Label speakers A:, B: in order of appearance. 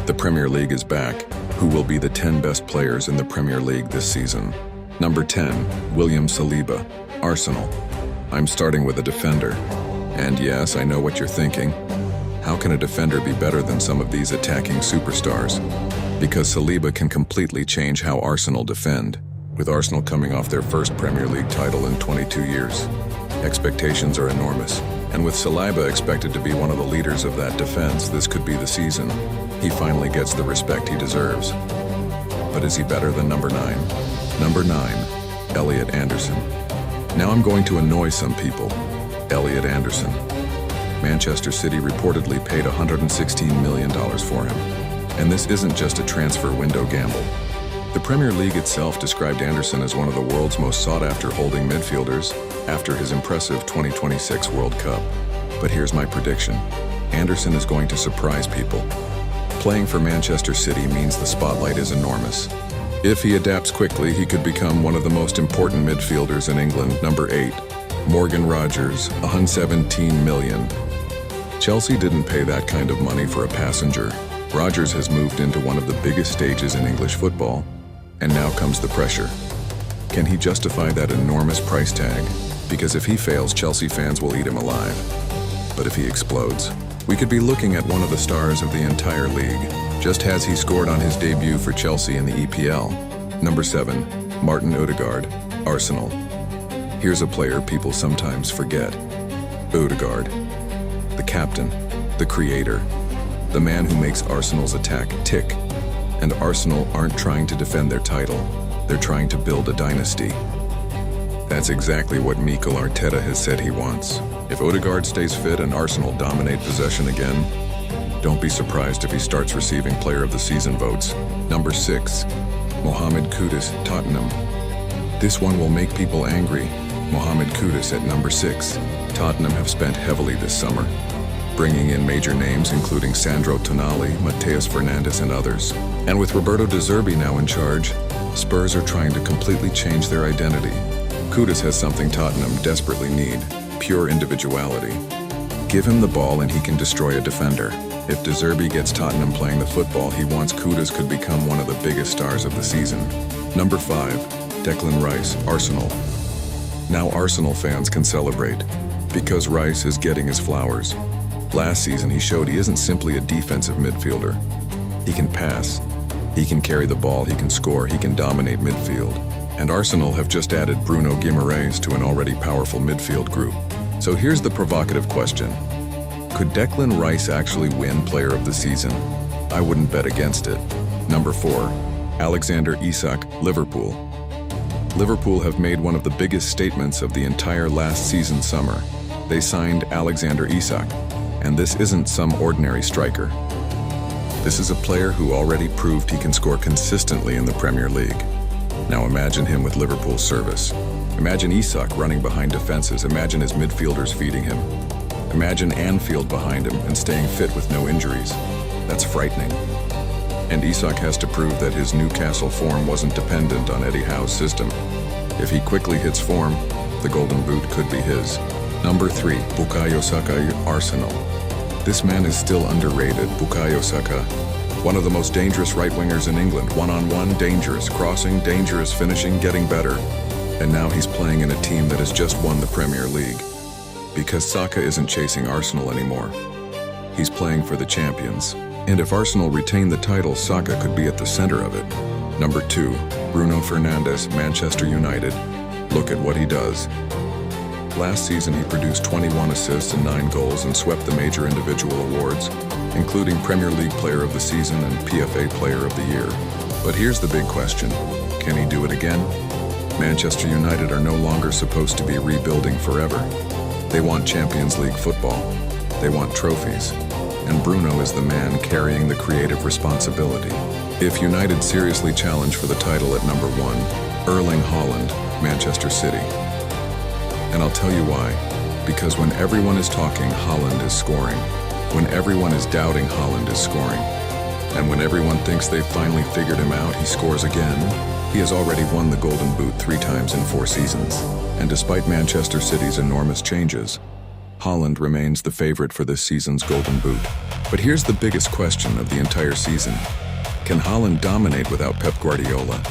A: The Premier League is back. Who will be the 10 best players in the Premier League this season? Number 10, William Saliba, Arsenal. I'm starting with a defender. And yes, I know what you're thinking. How can a defender be better than some of these attacking superstars? Because Saliba can completely change how Arsenal defend, with Arsenal coming off their first Premier League title in 22 years. Expectations are enormous, and with Saliba expected to be one of the leaders of that defense, this could be the season. He finally gets the respect he deserves. But is he better than number 9? Number 9, Elliot Anderson. Now I'm going to annoy some people. Elliot Anderson. Manchester City reportedly paid $116 million for him. And this isn't just a transfer window gamble. The Premier League itself described Anderson as one of the world's most sought-after holding midfielders after his impressive 2026 World Cup. But here's my prediction. Anderson is going to surprise people. Playing for Manchester City means the spotlight is enormous. If he adapts quickly, he could become one of the most important midfielders in England. Number 8, Morgan Rogers, $117 million. Chelsea didn't pay that kind of money for a passenger. Rogers has moved into one of the biggest stages in English football, and now comes the pressure. Can he justify that enormous price tag? Because if he fails, Chelsea fans will eat him alive. But if he explodes, we could be looking at one of the stars of the entire league, just as he scored on his debut for Chelsea in the EPL. Number 7, Martin Odegaard, Arsenal. Here's a player people sometimes forget. Odegaard. The captain, the creator, the man who makes Arsenal's attack tick. And Arsenal aren't trying to defend their title, they're trying to build a dynasty. That's exactly what Mikel Arteta has said he wants. If Odegaard stays fit and Arsenal dominate possession again, don't be surprised if he starts receiving Player of the Season votes. Number 6, Mohamed Kudus, Tottenham. This one will make people angry. Mohamed Kudus at number 6. Tottenham have spent heavily this summer, bringing in major names including Sandro Tonali, Mateus Fernandes, and others. And with Roberto De Zerbi now in charge, Spurs are trying to completely change their identity. Kudus has something Tottenham desperately need: pure individuality. Give him the ball and he can destroy a defender. If De Zerbi gets Tottenham playing the football he wants, Kudus could become one of the biggest stars of the season. Number 5, Declan Rice, Arsenal. Now Arsenal fans can celebrate, because Rice is getting his flowers. Last season he showed he isn't simply a defensive midfielder. He can pass, he can carry the ball, he can score, he can dominate midfield. And Arsenal have just added Bruno Guimaraes to an already powerful midfield group. So here's the provocative question. Could Declan Rice actually win Player of the Season? I wouldn't bet against it. Number 4, Alexander Isak, Liverpool. Liverpool have made one of the biggest statements of the entire last season summer. They signed Alexander Isak, and this isn't some ordinary striker. This is a player who already proved he can score consistently in the Premier League. Now imagine him with Liverpool's service. Imagine Isak running behind defenses. Imagine his midfielders feeding him. Imagine Anfield behind him and staying fit with no injuries. That's frightening. And Isak has to prove that his Newcastle form wasn't dependent on Eddie Howe's system. If he quickly hits form, the Golden Boot could be his. Number 3, Bukayo Saka, Arsenal. This man is still underrated. Bukayo Saka, one of the most dangerous right-wingers in England. One-on-one, dangerous. Crossing, dangerous. Finishing, getting better. And now he's playing in a team that has just won the Premier League. Because Saka isn't chasing Arsenal anymore. He's playing for the champions. And if Arsenal retain the title, Saka could be at the center of it. Number 2, Bruno Fernandes, Manchester United. Look at what he does. Last season he produced 21 assists and 9 goals and swept the major individual awards, including Premier League Player of the Season and PFA Player of the Year. But here's the big question. Can he do it again? Manchester United are no longer supposed to be rebuilding forever. They want Champions League football. They want trophies. And Bruno is the man carrying the creative responsibility. If United seriously challenge for the title at number 1, Erling Haaland, Manchester City. And I'll tell you why. Because when everyone is talking, Haaland is scoring. When everyone is doubting, Haaland is scoring. And when everyone thinks they've finally figured him out, he scores again. He has already won the Golden Boot 3 times in 4 seasons. And despite Manchester City's enormous changes, Haaland remains the favorite for this season's Golden Boot. But here's the biggest question of the entire season. Can Haaland dominate without Pep Guardiola?